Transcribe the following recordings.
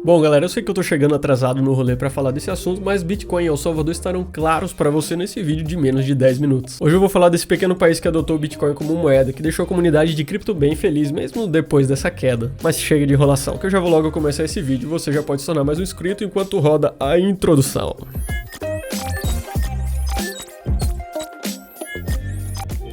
Bom, galera, eu sei que eu tô chegando atrasado no rolê pra falar desse assunto, mas Bitcoin e El Salvador estarão claros pra você nesse vídeo de menos de 10 minutos. Hoje eu vou falar desse pequeno país que adotou o Bitcoin como moeda, que deixou a comunidade de cripto bem feliz, mesmo depois dessa queda. Mas chega de enrolação, que eu já vou logo começar esse vídeo e você já pode se tornar mais um inscrito enquanto roda a introdução.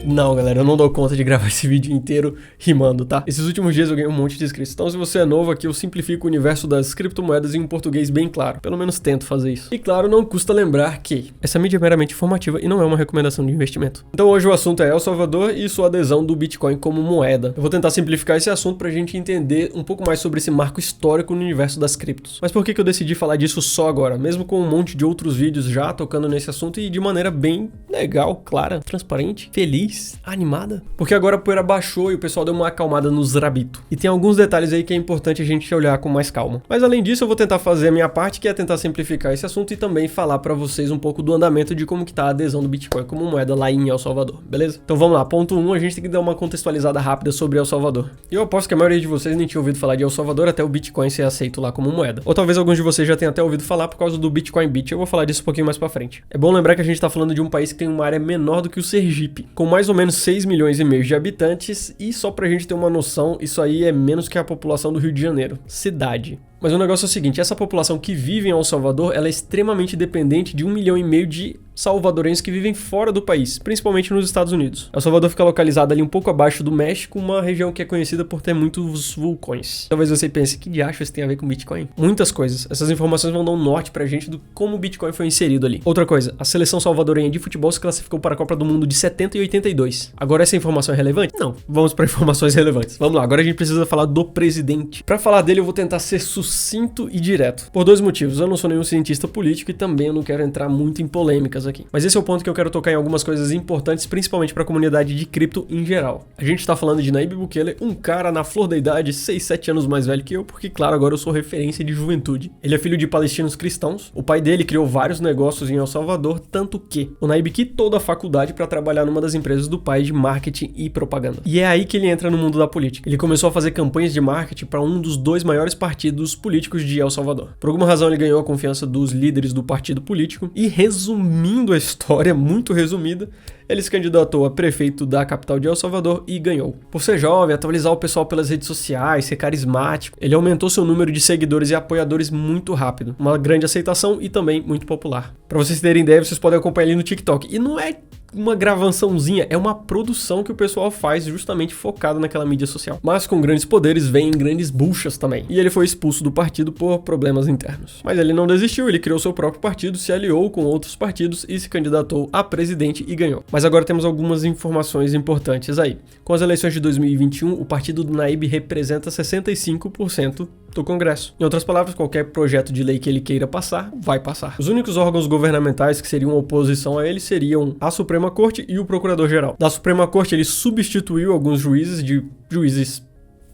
Não, galera, eu não dou conta de gravar esse vídeo inteiro rimando, tá? Esses últimos dias eu ganhei um monte de inscritos, então se você é novo aqui, eu simplifico o universo das criptomoedas em um português bem claro. Pelo menos tento fazer isso. E claro, não custa lembrar que essa mídia é meramente informativa e não é uma recomendação de investimento. Então hoje o assunto é El Salvador e sua adesão do Bitcoin como moeda. Eu vou tentar simplificar esse assunto pra gente entender um pouco mais sobre esse marco histórico no universo das criptos. Mas por que eu decidi falar disso só agora? Mesmo com um monte de outros vídeos já tocando nesse assunto e de maneira bem legal, clara, transparente, feliz, animada, porque agora a poeira baixou e o pessoal deu uma acalmada nos rabito. E tem alguns detalhes aí que é importante a gente olhar com mais calma. Mas além disso, eu vou tentar fazer a minha parte, que é tentar simplificar esse assunto e também falar pra vocês um pouco do andamento de como que tá a adesão do Bitcoin como moeda lá em El Salvador, beleza? Então vamos lá, ponto 1, a gente tem que dar uma contextualizada rápida sobre El Salvador. E eu aposto que a maioria de vocês nem tinha ouvido falar de El Salvador até o Bitcoin ser aceito lá como moeda. Ou talvez alguns de vocês já tenham até ouvido falar por causa do Bitcoin Beach. Eu vou falar disso um pouquinho mais pra frente. É bom lembrar que a gente tá falando de um país que tem uma área menor do que o Sergipe, com mais ou menos 6 milhões e meio de habitantes, e só pra gente ter uma noção, isso aí é menos que a população do Rio de Janeiro, cidade. Mas o negócio é o seguinte, essa população que vive em El Salvador, ela é extremamente dependente de 1,5 milhão de salvadorenhos que vivem fora do país, principalmente nos Estados Unidos. El Salvador fica localizado ali um pouco abaixo do México, uma região que é conhecida por ter muitos vulcões. Talvez você pense, que diacho isso tem a ver com Bitcoin? Muitas coisas. Essas informações vão dar um norte pra gente do como o Bitcoin foi inserido ali. Outra coisa, a seleção salvadorenha de futebol se classificou para a Copa do Mundo de 70 e 82. Agora essa informação é relevante? Não. Vamos para informações relevantes. Vamos lá, agora a gente precisa falar do presidente. Para falar dele eu vou tentar ser sucinto e direto. Por dois motivos. Eu não sou nenhum cientista político e também eu não quero entrar muito em polêmicas aqui. Mas esse é o ponto que eu quero tocar em algumas coisas importantes, principalmente para a comunidade de cripto em geral. A gente tá falando de Nayib Bukele, um cara na flor da idade, 6, 7 anos mais velho que eu, porque claro, agora eu sou referência de juventude. Ele é filho de palestinos cristãos. O pai dele criou vários negócios em El Salvador, tanto que o Nayib quitou da faculdade para trabalhar numa das empresas do pai de marketing e propaganda. E é aí que ele entra no mundo da política. Ele começou a fazer campanhas de marketing para um dos dois maiores partidos políticos de El Salvador. Por alguma razão ele ganhou a confiança dos líderes do partido político e, resumindo a história, muito resumida, ele se candidatou a prefeito da capital de El Salvador e ganhou. Por ser jovem, atualizar o pessoal pelas redes sociais, ser carismático, ele aumentou seu número de seguidores e apoiadores muito rápido. Uma grande aceitação e também muito popular. Para vocês terem ideia, vocês podem acompanhar ele no TikTok. E não é uma gravaçãozinha, é uma produção que o pessoal faz justamente focado naquela mídia social. Mas com grandes poderes vêm grandes buchas também. E ele foi expulso do partido por problemas internos. Mas ele não desistiu, ele criou seu próprio partido, se aliou com outros partidos e se candidatou a presidente e ganhou. Mas agora temos algumas informações importantes aí. Com as eleições de 2021, o partido do Nayib representa 65% do Congresso. Em outras palavras, qualquer projeto de lei que ele queira passar, vai passar. Os únicos órgãos governamentais que seriam oposição a ele seriam a Suprema Corte e o Procurador-Geral. Da Suprema Corte, ele substituiu alguns juízes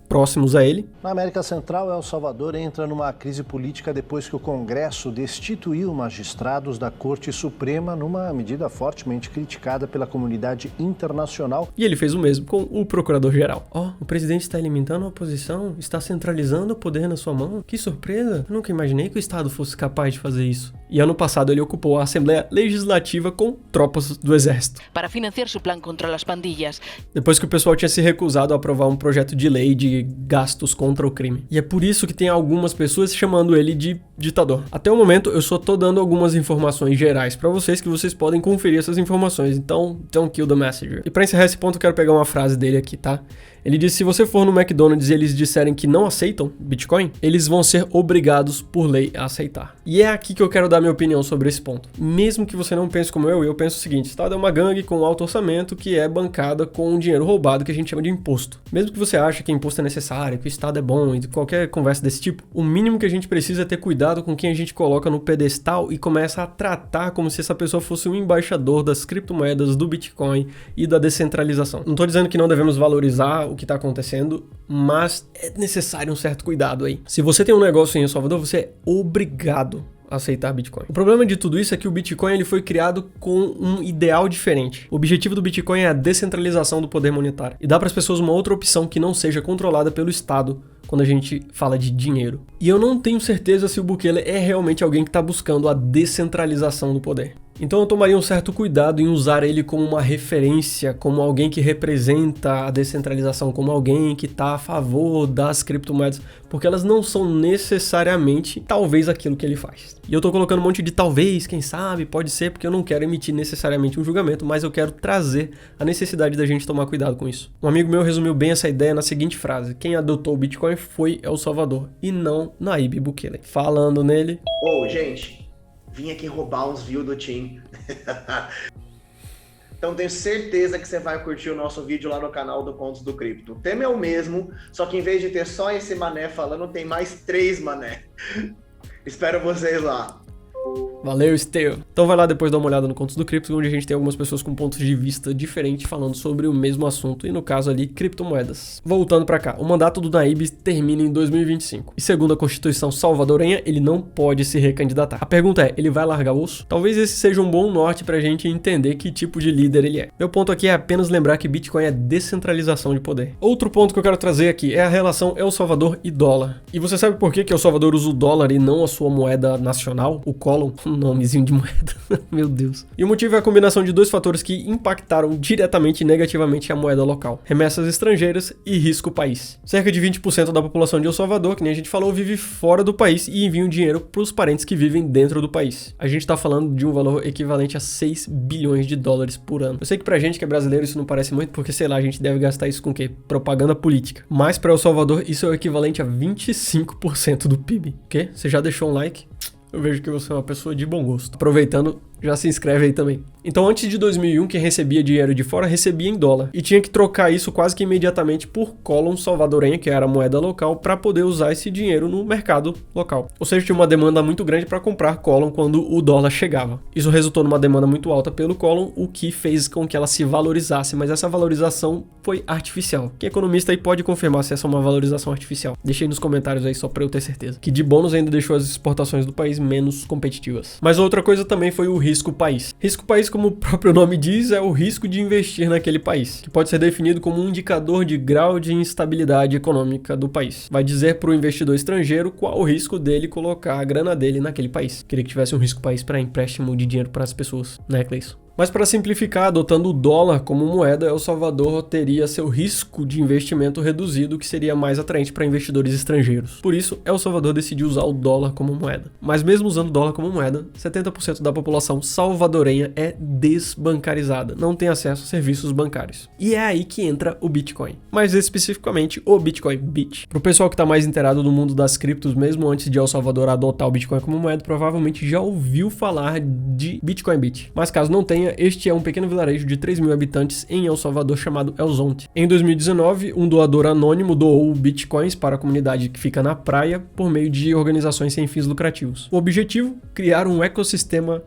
próximos a ele. Na América Central, El Salvador entra numa crise política depois que o Congresso destituiu magistrados da Corte Suprema numa medida fortemente criticada pela comunidade internacional. E ele fez o mesmo com o Procurador-Geral. O presidente está eliminando a oposição, está centralizando o poder na sua mão. Que surpresa! Eu nunca imaginei que o Estado fosse capaz de fazer isso. E ano passado ele ocupou a Assembleia Legislativa com tropas do Exército. Para financiar seu plano contra as pandilhas. Depois que o pessoal tinha se recusado a aprovar um projeto de lei de gastos contra o crime. E é por isso que tem algumas pessoas chamando ele de ditador. Até o momento eu só tô dando algumas informações gerais pra vocês que vocês podem conferir essas informações. Então, don't kill the messenger. E pra encerrar esse ponto eu quero pegar uma frase dele aqui, tá? Ele disse: se você for no McDonald's e eles disserem que não aceitam Bitcoin, eles vão ser obrigados por lei a aceitar. E é aqui que eu quero dar minha opinião sobre esse ponto. Mesmo que você não pense como eu penso o seguinte: o Estado é uma gangue com alto orçamento que é bancada com um dinheiro roubado que a gente chama de imposto. Mesmo que você ache que imposto é necessário, que o Estado é bom e qualquer conversa desse tipo, o mínimo que a gente precisa é ter cuidado com quem a gente coloca no pedestal e começa a tratar como se essa pessoa fosse um embaixador das criptomoedas, do Bitcoin e da descentralização. Não tô dizendo que não devemos valorizar o que está acontecendo, mas é necessário um certo cuidado aí. Se você tem um negócio em El Salvador, você é obrigado a aceitar Bitcoin. O problema de tudo isso é que o Bitcoin ele foi criado com um ideal diferente. O objetivo do Bitcoin é a descentralização do poder monetário e dá para as pessoas uma outra opção que não seja controlada pelo Estado quando a gente fala de dinheiro. E eu não tenho certeza se o Bukele é realmente alguém que está buscando a descentralização do poder. Então eu tomaria um certo cuidado em usar ele como uma referência, como alguém que representa a descentralização, como alguém que está a favor das criptomoedas, porque elas não são necessariamente talvez aquilo que ele faz. E eu tô colocando um monte de talvez, quem sabe, pode ser, porque eu não quero emitir necessariamente um julgamento, mas eu quero trazer a necessidade da gente tomar cuidado com isso. Um amigo meu resumiu bem essa ideia na seguinte frase: quem adotou o Bitcoin foi El Salvador e não Nayib Bukele. Falando nele... gente... Vim aqui roubar uns views do Tim. Então tenho certeza que você vai curtir o nosso vídeo lá no canal do Contos do Cripto. O tema é o mesmo, só que em vez de ter só esse mané falando, tem mais 3 mané. Espero vocês lá. Valeu, Esteu. Então vai lá depois dar uma olhada no Contos do Cripto, onde a gente tem algumas pessoas com pontos de vista diferentes falando sobre o mesmo assunto, e no caso ali, criptomoedas. Voltando pra cá, o mandato do Nayib termina em 2025. E segundo a Constituição salvadorenha, ele não pode se recandidatar. A pergunta é, ele vai largar o osso? Talvez esse seja um bom norte pra gente entender que tipo de líder ele é. Meu ponto aqui é apenas lembrar que Bitcoin é descentralização de poder. Outro ponto que eu quero trazer aqui é a relação El Salvador e dólar. E você sabe por que El Salvador usa o dólar e não a sua moeda nacional, o Colon? Nomezinho de moeda, meu Deus. E o motivo é a combinação de 2 fatores que impactaram diretamente e negativamente a moeda local: remessas estrangeiras e risco país. Cerca de 20% da população de El Salvador, que nem a gente falou, vive fora do país e enviam dinheiro para os parentes que vivem dentro do país. A gente tá falando de um valor equivalente a 6 bilhões de dólares por ano. Eu sei que pra gente que é brasileiro isso não parece muito, porque sei lá, a gente deve gastar isso com o quê? Propaganda política. Mas para El Salvador isso é o equivalente a 25% do PIB. O quê? Você já deixou um like? Eu vejo que você é uma pessoa de bom gosto. Aproveitando, já se inscreve aí também. Então, antes de 2001, quem recebia dinheiro de fora recebia em dólar. E tinha que trocar isso quase que imediatamente por Colon salvadorenha, que era a moeda local, para poder usar esse dinheiro no mercado local. Ou seja, tinha uma demanda muito grande para comprar Colon quando o dólar chegava. Isso resultou numa demanda muito alta pelo Colon, o que fez com que ela se valorizasse. Mas essa valorização foi artificial. Quem é economista aí pode confirmar se essa é uma valorização artificial. Deixa aí nos comentários aí só para eu ter certeza. Que de bônus ainda deixou as exportações do país menos competitivas. Mas outra coisa também foi o risco país. Risco país, como o próprio nome diz, é o risco de investir naquele país, que pode ser definido como um indicador de grau de instabilidade econômica do país. Vai dizer para o investidor estrangeiro qual o risco dele colocar a grana dele naquele país. Queria que tivesse um risco país para empréstimo de dinheiro para as pessoas, né, Cleison? Mas para simplificar, adotando o dólar como moeda, El Salvador teria seu risco de investimento reduzido, que seria mais atraente para investidores estrangeiros. Por isso, El Salvador decidiu usar o dólar como moeda. Mas mesmo usando o dólar como moeda, 70% da população salvadorenha é desbancarizada, não tem acesso a serviços bancários. E é aí que entra o Bitcoin. Mais especificamente, o Bitcoin Bit. Para o pessoal que está mais inteirado no mundo das criptos, mesmo antes de El Salvador adotar o Bitcoin como moeda, provavelmente já ouviu falar de Bitcoin Bit. Mas caso não tenha, este é um pequeno vilarejo de 3 mil habitantes em El Salvador chamado El Zonte. Em 2019, um doador anônimo doou bitcoins para a comunidade que fica na praia por meio de organizações sem fins lucrativos. O objetivo? Criar um ecossistema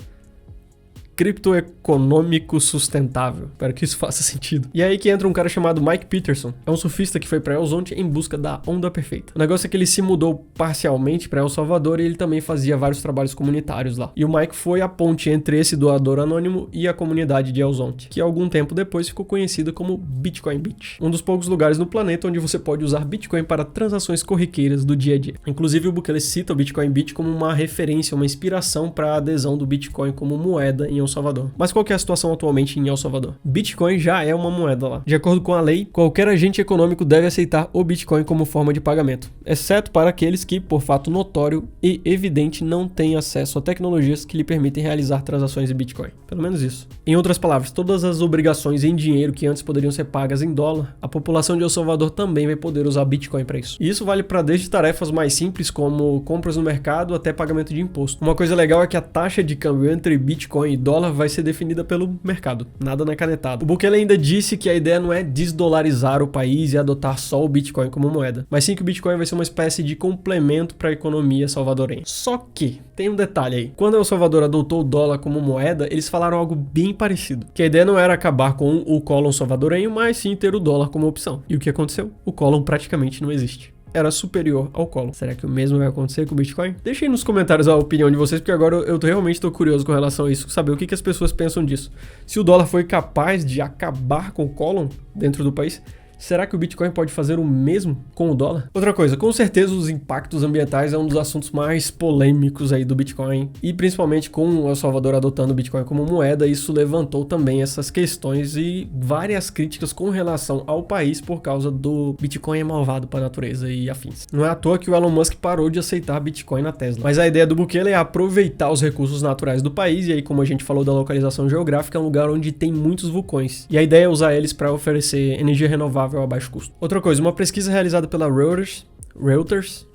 criptoeconômico sustentável. Espero que isso faça sentido. E é aí que entra um cara chamado Mike Peterson. É um surfista que foi para El Zonte em busca da onda perfeita. O negócio é que ele se mudou parcialmente para El Salvador e ele também fazia vários trabalhos comunitários lá. E o Mike foi a ponte entre esse doador anônimo e a comunidade de El Zonte, que algum tempo depois ficou conhecida como Bitcoin Beach. Um dos poucos lugares no planeta onde você pode usar Bitcoin para transações corriqueiras do dia a dia. Inclusive o Bukele cita o Bitcoin Beach como uma referência, uma inspiração para a adesão do Bitcoin como moeda em El Salvador. Mas qual que é a situação atualmente em El Salvador? Bitcoin já é uma moeda lá. De acordo com a lei, qualquer agente econômico deve aceitar o Bitcoin como forma de pagamento, exceto para aqueles que, por fato notório e evidente, não têm acesso a tecnologias que lhe permitem realizar transações em Bitcoin. Pelo menos isso. Em outras palavras, todas as obrigações em dinheiro que antes poderiam ser pagas em dólar, a população de El Salvador também vai poder usar Bitcoin para isso. E isso vale para desde tarefas mais simples como compras no mercado até pagamento de imposto. Uma coisa legal é que a taxa de câmbio entre Bitcoin e dólar vai ser definida pelo mercado, nada na canetada. O Bukele ainda disse que a ideia não é desdolarizar o país e adotar só o Bitcoin como moeda, mas sim que o Bitcoin vai ser uma espécie de complemento para a economia salvadorenha. Só que tem um detalhe aí. Quando El Salvador adotou o dólar como moeda, eles falaram algo bem parecido, que a ideia não era acabar com o Colon salvadorenho, mas sim ter o dólar como opção. E o que aconteceu? O Colon praticamente não existe. Era superior ao Colon. Será que o mesmo vai acontecer com o Bitcoin? Deixem aí nos comentários a opinião de vocês, porque agora eu realmente tô curioso com relação a isso, saber o que as pessoas pensam disso. Se o dólar foi capaz de acabar com o Colon dentro do país, Será que o Bitcoin pode fazer o mesmo com o dólar? Outra coisa, com certeza os impactos ambientais é um dos assuntos mais polêmicos aí do Bitcoin, e principalmente com o El Salvador adotando o Bitcoin como moeda, isso levantou também essas questões e várias críticas com relação ao país por causa do Bitcoin é malvado para a natureza e afins. Não é à toa que o Elon Musk parou de aceitar Bitcoin na Tesla. Mas a ideia do Bukele é aproveitar os recursos naturais do país, e aí, como a gente falou da localização geográfica, é um lugar onde tem muitos vulcões, e a ideia é usar eles para oferecer energia renovável a baixo custo. Outra coisa, uma pesquisa realizada pela Reuters,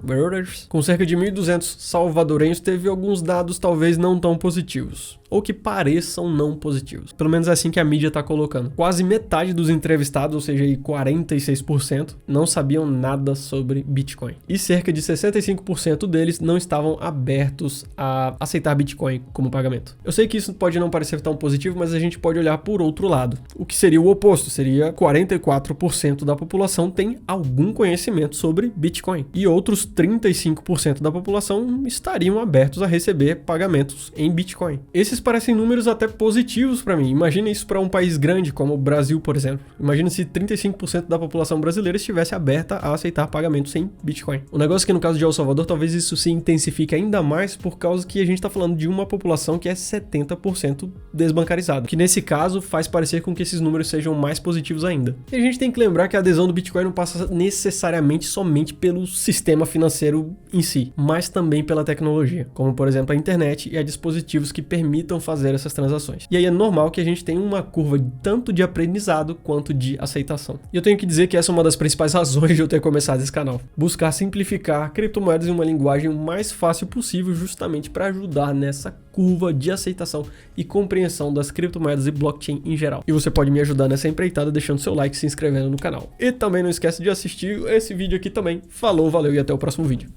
com cerca de 1.200 salvadorenhos, teve alguns dados talvez não tão positivos, ou que pareçam não positivos. Pelo menos é assim que a mídia tá colocando. Quase metade dos entrevistados, ou seja, 46%, não sabiam nada sobre Bitcoin. E cerca de 65% deles não estavam abertos a aceitar Bitcoin como pagamento. Eu sei que isso pode não parecer tão positivo, mas a gente pode olhar por outro lado. O que seria o oposto, seria 44% da população tem algum conhecimento sobre Bitcoin. E outros 35% da população estariam abertos a receber pagamentos em Bitcoin. Esses parecem números até positivos para mim. Imagina isso para um país grande como o Brasil, por exemplo. Imagina se 35% da população brasileira estivesse aberta a aceitar pagamentos em Bitcoin. O negócio é que no caso de El Salvador, talvez isso se intensifique ainda mais por causa que a gente está falando de uma população que é 70% desbancarizada, que nesse caso faz parecer com que esses números sejam mais positivos ainda. E a gente tem que lembrar que a adesão do Bitcoin não passa necessariamente somente pelo sistema financeiro em si, mas também pela tecnologia, como por exemplo a internet e a dispositivos que permitam fazer essas transações. E aí é normal que a gente tenha uma curva tanto de aprendizado quanto de aceitação. E eu tenho que dizer que essa é uma das principais razões de eu ter começado esse canal. Buscar simplificar criptomoedas em uma linguagem o mais fácil possível, justamente para ajudar nessa curva de aceitação e compreensão das criptomoedas e blockchain em geral. E você pode me ajudar nessa empreitada deixando seu like e se inscrevendo no canal. E também não esquece de assistir esse vídeo aqui também. Falou, valeu e até o próximo vídeo.